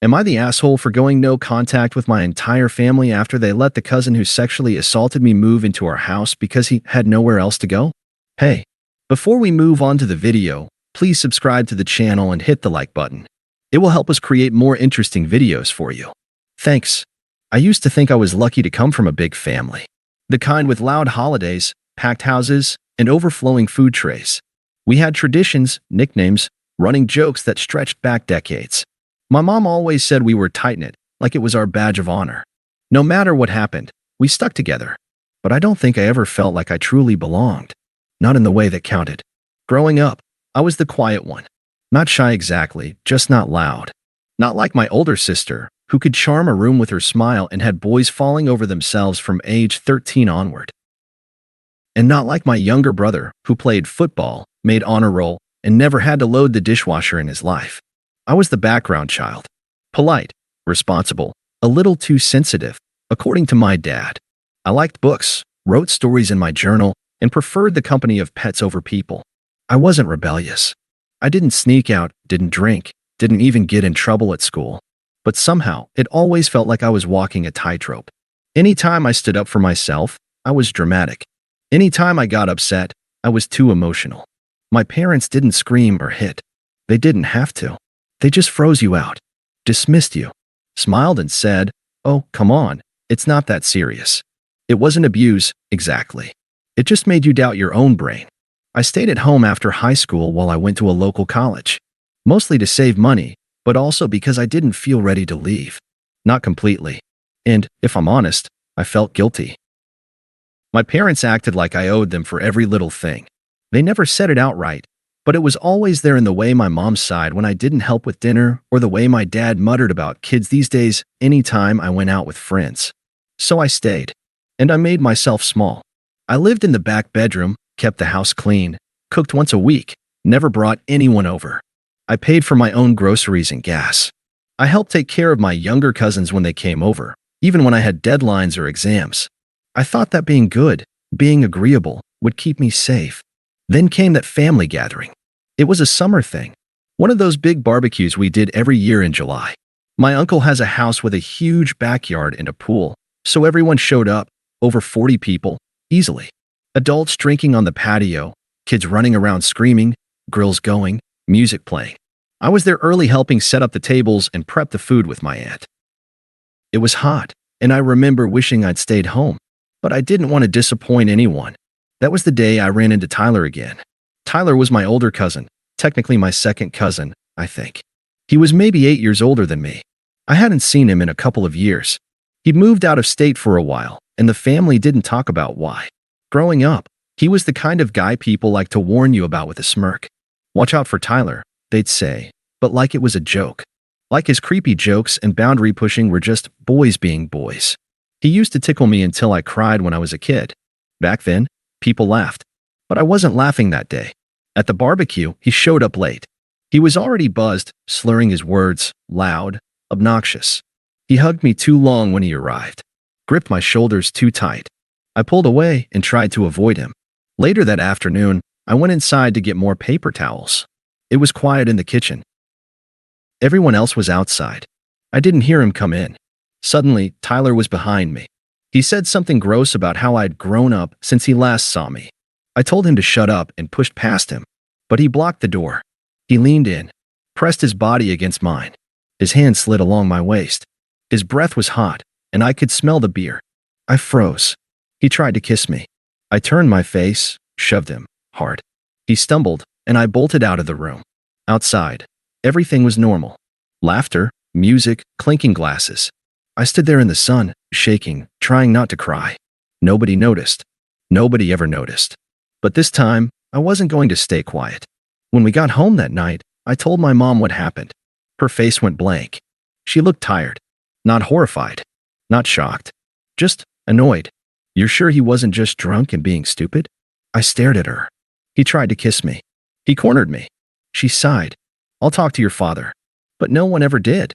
Am I the asshole for going no contact with my entire family after they let the cousin who sexually assaulted me move into our house because he had nowhere else to go? Hey, before we move on to the video, please subscribe to the channel and hit the like button. It will help us create more interesting videos for you. Thanks. I used to think I was lucky to come from a big family. The kind with loud holidays, packed houses, and overflowing food trays. We had traditions, nicknames, running jokes that stretched back decades. My mom always said we were tight-knit, like it was our badge of honor. No matter what happened, we stuck together. But I don't think I ever felt like I truly belonged. Not in the way that counted. Growing up, I was the quiet one. Not shy exactly, just not loud. Not like my older sister, who could charm a room with her smile and had boys falling over themselves from age 13 onward. And not like my younger brother, who played football, made honor roll, and never had to load the dishwasher in his life. I was the background child. Polite, responsible, a little too sensitive, according to my dad. I liked books, wrote stories in my journal, and preferred the company of pets over people. I wasn't rebellious. I didn't sneak out, didn't drink, didn't even get in trouble at school. But somehow, it always felt like I was walking a tightrope. Anytime I stood up for myself, I was dramatic. Anytime I got upset, I was too emotional. My parents didn't scream or hit. They didn't have to. They just froze you out, dismissed you, smiled and said, "Oh, come on, it's not that serious." It wasn't abuse, exactly. It just made you doubt your own brain. I stayed at home after high school while I went to a local college, mostly to save money, but also because I didn't feel ready to leave. Not completely. And, if I'm honest, I felt guilty. My parents acted like I owed them for every little thing. They never said it outright, but it was always there in the way my mom sighed when I didn't help with dinner or the way my dad muttered about kids these days anytime I went out with friends. So I stayed. And I made myself small. I lived in the back bedroom, kept the house clean, cooked once a week, never brought anyone over. I paid for my own groceries and gas. I helped take care of my younger cousins when they came over, even when I had deadlines or exams. I thought that being good, being agreeable, would keep me safe. Then came that family gathering. It was a summer thing. One of those big barbecues we did every year in July. My uncle has a house with a huge backyard and a pool, so everyone showed up, over 40 people, easily. Adults drinking on the patio, kids running around screaming, grills going, music playing. I was there early helping set up the tables and prep the food with my aunt. It was hot, and I remember wishing I'd stayed home, but I didn't want to disappoint anyone. That was the day I ran into Tyler again. Tyler was my older cousin, technically my second cousin, I think. He was maybe 8 years older than me. I hadn't seen him in a couple of years. He'd moved out of state for a while, and the family didn't talk about why. Growing up, he was the kind of guy people like to warn you about with a smirk. "Watch out for Tyler," they'd say, but like it was a joke. Like his creepy jokes and boundary pushing were just boys being boys. He used to tickle me until I cried when I was a kid. Back then, people laughed. But I wasn't laughing that day. At the barbecue, he showed up late. He was already buzzed, slurring his words, loud, obnoxious. He hugged me too long when he arrived, gripped my shoulders too tight. I pulled away and tried to avoid him. Later that afternoon, I went inside to get more paper towels. It was quiet in the kitchen. Everyone else was outside. I didn't hear him come in. Suddenly, Tyler was behind me. He said something gross about how I'd grown up since he last saw me. I told him to shut up and pushed past him, but he blocked the door. He leaned in, pressed his body against mine. His hand slid along my waist. His breath was hot, and I could smell the beer. I froze. He tried to kiss me. I turned my face, shoved him, hard. He stumbled, and I bolted out of the room. Outside, everything was normal. Laughter, music, clinking glasses. I stood there in the sun, shaking, trying not to cry. Nobody noticed. Nobody ever noticed. But this time, I wasn't going to stay quiet. When we got home that night, I told my mom what happened. Her face went blank. She looked tired. Not horrified. Not shocked. Just annoyed. "You're sure he wasn't just drunk and being stupid?" I stared at her. "He tried to kiss me. He cornered me." She sighed. "I'll talk to your father." But no one ever did.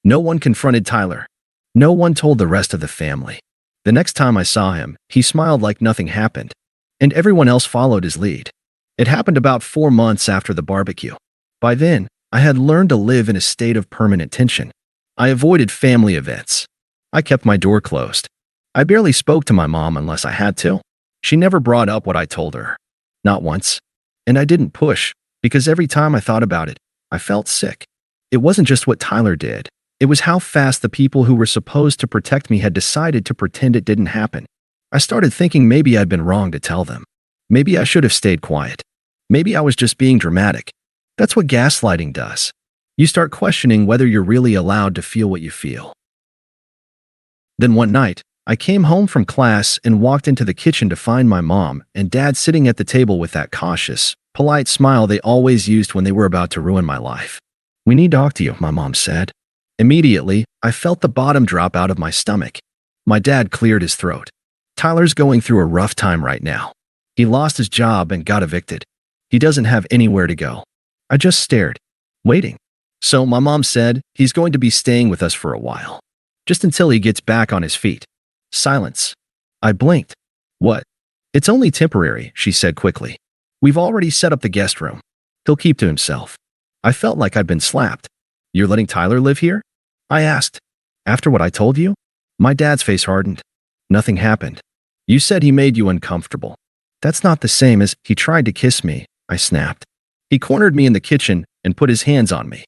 No one confronted Tyler. No one told the rest of the family. The next time I saw him, he smiled like nothing happened. And everyone else followed his lead. It happened about 4 months after the barbecue. By then, I had learned to live in a state of permanent tension. I avoided family events. I kept my door closed. I barely spoke to my mom unless I had to. She never brought up what I told her. Not once. And I didn't push, because every time I thought about it, I felt sick. It wasn't just what Tyler did. It was how fast the people who were supposed to protect me had decided to pretend it didn't happen. I started thinking maybe I'd been wrong to tell them. Maybe I should have stayed quiet. Maybe I was just being dramatic. That's what gaslighting does. You start questioning whether you're really allowed to feel what you feel. Then one night, I came home from class and walked into the kitchen to find my mom and dad sitting at the table with that cautious, polite smile they always used when they were about to ruin my life. "We need to talk to you," my mom said. Immediately, I felt the bottom drop out of my stomach. My dad cleared his throat. "Tyler's going through a rough time right now. He lost his job and got evicted. He doesn't have anywhere to go." I just stared, waiting. "So my mom said he's going to be staying with us for a while, just until he gets back on his feet." Silence. I blinked. "What?" "It's only temporary," she said quickly. "We've already set up the guest room. He'll keep to himself." I felt like I'd been slapped. "You're letting Tyler live here?" I asked. "After what I told you?" My dad's face hardened. "Nothing happened. You said he made you uncomfortable." "That's not the same as he tried to kiss me," I snapped. "He cornered me in the kitchen and put his hands on me."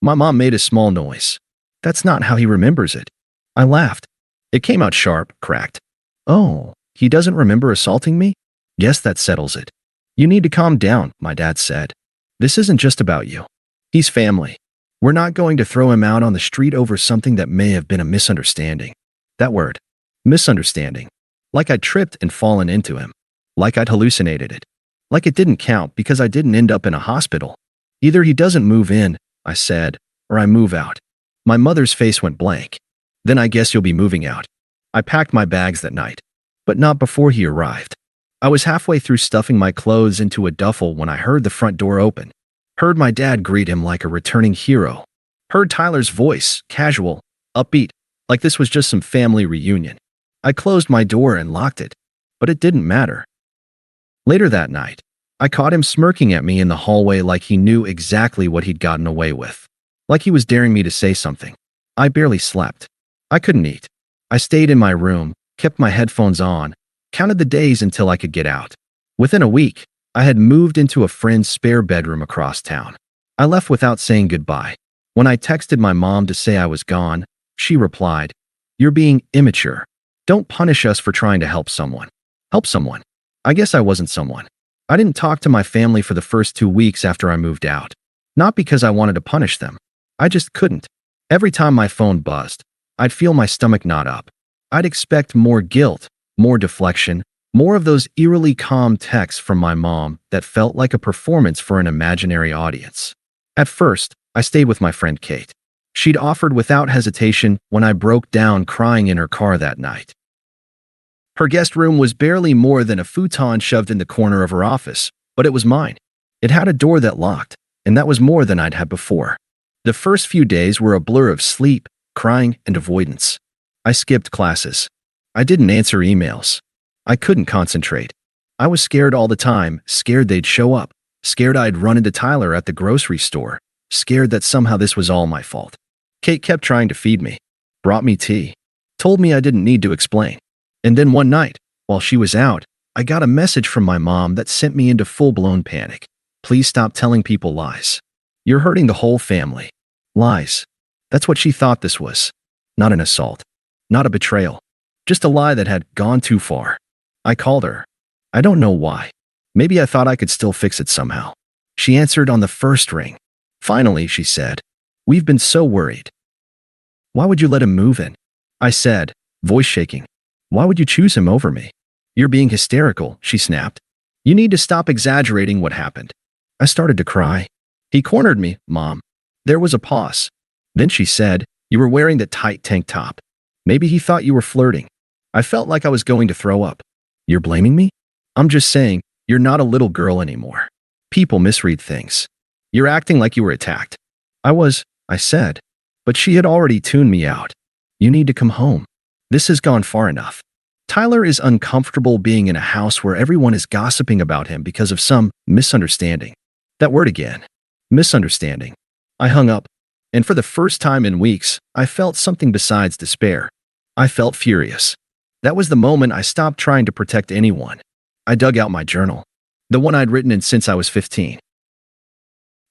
My mom made a small noise. "That's not how he remembers it." I laughed. It came out sharp, cracked. "Oh, he doesn't remember assaulting me? Guess that settles it." "You need to calm down," my dad said. "This isn't just about you. He's family. We're not going to throw him out on the street over something that may have been a misunderstanding." That word, misunderstanding. Like I'd tripped and fallen into him. Like I'd hallucinated it. Like it didn't count because I didn't end up in a hospital. "Either he doesn't move in," I said, "or I move out." My mother's face went blank. "Then I guess you'll be moving out." I packed my bags that night, but not before he arrived. I was halfway through stuffing my clothes into a duffel when I heard the front door open. Heard my dad greet him like a returning hero. Heard Tyler's voice, casual, upbeat, like this was just some family reunion. I closed my door and locked it, but it didn't matter. Later that night, I caught him smirking at me in the hallway like he knew exactly what he'd gotten away with. Like he was daring me to say something. I barely slept. I couldn't eat. I stayed in my room, kept my headphones on, counted the days until I could get out. Within a week, I had moved into a friend's spare bedroom across town. I left without saying goodbye. When I texted my mom to say I was gone, she replied, "You're being immature. Don't punish us for trying to help someone." Help someone. I guess I wasn't someone. I didn't talk to my family for the first 2 weeks after I moved out. Not because I wanted to punish them. I just couldn't. Every time my phone buzzed, I'd feel my stomach knot up. I'd expect more guilt, more deflection, more of those eerily calm texts from my mom that felt like a performance for an imaginary audience. At first, I stayed with my friend Kate. She'd offered without hesitation when I broke down crying in her car that night. Her guest room was barely more than a futon shoved in the corner of her office, but it was mine. It had a door that locked, and that was more than I'd had before. The first few days were a blur of sleep, crying, and avoidance. I skipped classes. I didn't answer emails. I couldn't concentrate. I was scared all the time, scared they'd show up, scared I'd run into Tyler at the grocery store, scared that somehow this was all my fault. Kate kept trying to feed me, brought me tea, told me I didn't need to explain. And then one night, while she was out, I got a message from my mom that sent me into full-blown panic. "Please stop telling people lies. You're hurting the whole family." Lies. That's what she thought this was. Not an assault. Not a betrayal. Just a lie that had gone too far. I called her. I don't know why. Maybe I thought I could still fix it somehow. She answered on the first ring. "Finally," she said. "We've been so worried." "Why would you let him move in?" I said, voice shaking. "Why would you choose him over me?" "You're being hysterical," she snapped. "You need to stop exaggerating what happened." I started to cry. "He cornered me, Mom." There was a pause. Then she said, "You were wearing that tight tank top. Maybe he thought you were flirting." I felt like I was going to throw up. "You're blaming me?" "I'm just saying, you're not a little girl anymore. People misread things. You're acting like you were attacked." I said. But she had already tuned me out. "You need to come home. This has gone far enough. Tyler is uncomfortable being in a house where everyone is gossiping about him because of some misunderstanding." That word again. misunderstanding. I hung up, and for the first time in weeks, I felt something besides despair. I felt furious. That was the moment I stopped trying to protect anyone. I dug out my journal, the one I'd written in since I was 15.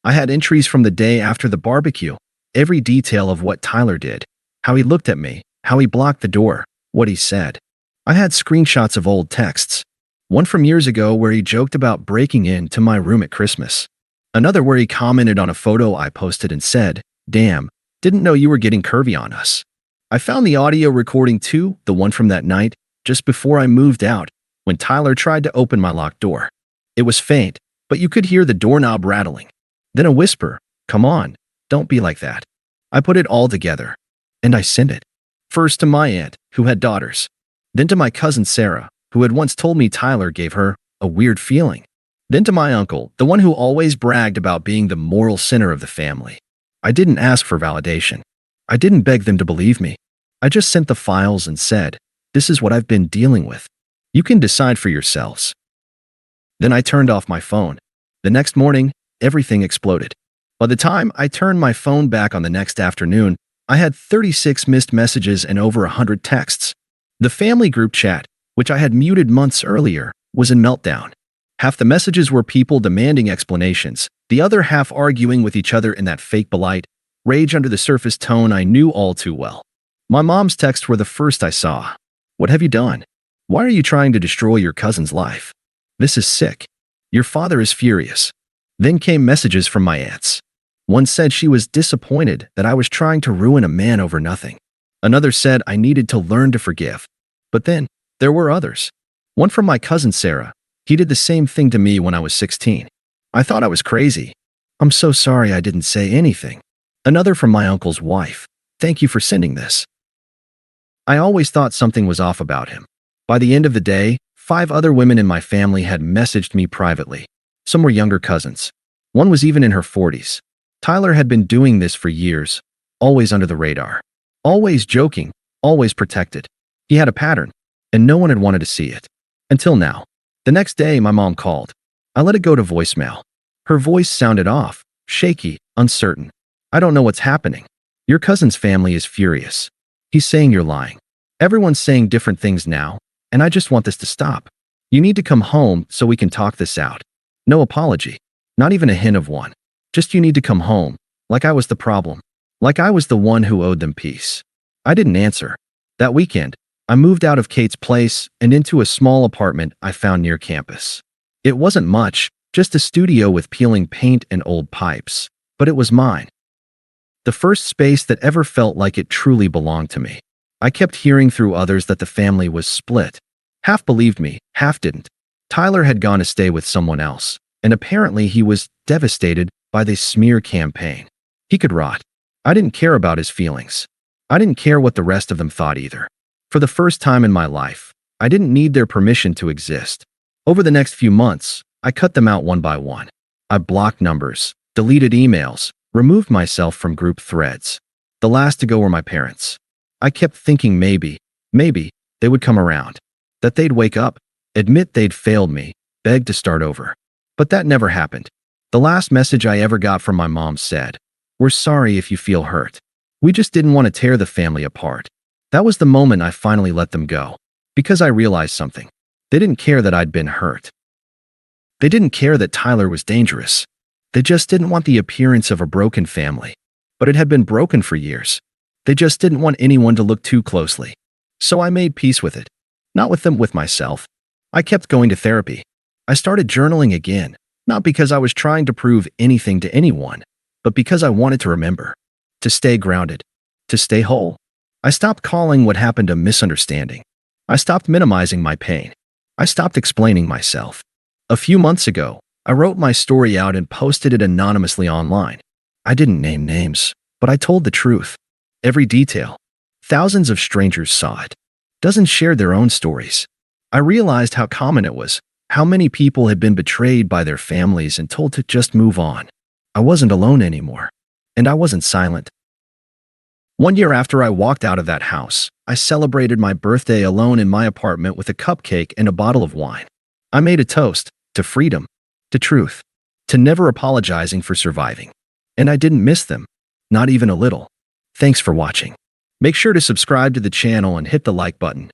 I had entries from the day after the barbecue, every detail of what Tyler did, how he looked at me, how he blocked the door, what he said. I had screenshots of old texts. One from years ago where he joked about breaking into my room at Christmas. Another where he commented on a photo I posted and said, "Damn, didn't know you were getting curvy on us." I found the audio recording too, the one from that night, just before I moved out, when Tyler tried to open my locked door. It was faint, but you could hear the doorknob rattling. Then a whisper, "Come on, don't be like that." I put it all together, and I sent it. First to my aunt, who had daughters. Then to my cousin Sarah, who had once told me Tyler gave her a weird feeling. Then to my uncle, the one who always bragged about being the moral center of the family. I didn't ask for validation. I didn't beg them to believe me. I just sent the files and said, "This is what I've been dealing with. You can decide for yourselves." Then I turned off my phone. The next morning, everything exploded. By the time I turned my phone back on the next afternoon, I had 36 missed messages and over 100 texts. The family group chat, which I had muted months earlier, was in meltdown. Half the messages were people demanding explanations, the other half arguing with each other in that fake polite, rage under the surface tone I knew all too well. My mom's texts were the first I saw. "What have you done? Why are you trying to destroy your cousin's life? This is sick. Your father is furious." Then came messages from my aunts. One said she was disappointed that I was trying to ruin a man over nothing. Another said I needed to learn to forgive. But then, there were others. One from my cousin Sarah. He did the same thing to me when I was 16. I thought I was crazy. "I'm so sorry I didn't say anything." Another from my uncle's wife. "Thank you for sending this." I always thought something was off about him. By the end of the day, 5 other women in my family had messaged me privately. Some were younger cousins. One was even in her 40s. Tyler had been doing this for years, always under the radar. Always joking, always protected. He had a pattern, and no one had wanted to see it. Until now. The next day, my mom called. I let it go to voicemail. Her voice sounded off, shaky, uncertain. "I don't know what's happening. Your cousin's family is furious. He's saying you're lying. Everyone's saying different things now, and I just want this to stop. You need to come home so we can talk this out. No apology. Not even a hint of one. Just you need to come home, like I was the problem. Like I was the one who owed them peace." I didn't answer. That weekend, I moved out of Kate's place and into a small apartment I found near campus. It wasn't much, just a studio with peeling paint and old pipes, but it was mine. The first space that ever felt like it truly belonged to me. I kept hearing through others that the family was split. Half believed me, half didn't. Tyler had gone to stay with someone else, and apparently he was devastated by this smear campaign. He could rot. I didn't care about his feelings. I didn't care what the rest of them thought either. For the first time in my life, I didn't need their permission to exist. Over the next few months, I cut them out one by one. I blocked numbers, deleted emails, removed myself from group threads. The last to go were my parents. I kept thinking maybe they would come around. That they'd wake up, admit they'd failed me, beg to start over. But that never happened. The last message I ever got from my mom said, "We're sorry if you feel hurt. We just didn't want to tear the family apart." That was the moment I finally let them go. Because I realized something. They didn't care that I'd been hurt. They didn't care that Tyler was dangerous. They just didn't want the appearance of a broken family. But it had been broken for years. They just didn't want anyone to look too closely. So I made peace with it. Not with them, with myself. I kept going to therapy. I started journaling again, not because I was trying to prove anything to anyone, but because I wanted to remember. To stay grounded. To stay whole. I stopped calling what happened a misunderstanding. I stopped minimizing my pain. I stopped explaining myself. A few months ago, I wrote my story out and posted it anonymously online. I didn't name names, but I told the truth. Every detail. Thousands of strangers saw it. Dozens shared their own stories. I realized how common it was, how many people had been betrayed by their families and told to just move on. I wasn't alone anymore. And I wasn't silent. 1 year after I walked out of that house, I celebrated my birthday alone in my apartment with a cupcake and a bottle of wine. I made a toast to freedom, to truth, to never apologizing for surviving. And I didn't miss them. Not even a little. Thanks for watching. Make sure to subscribe to the channel and hit the like button.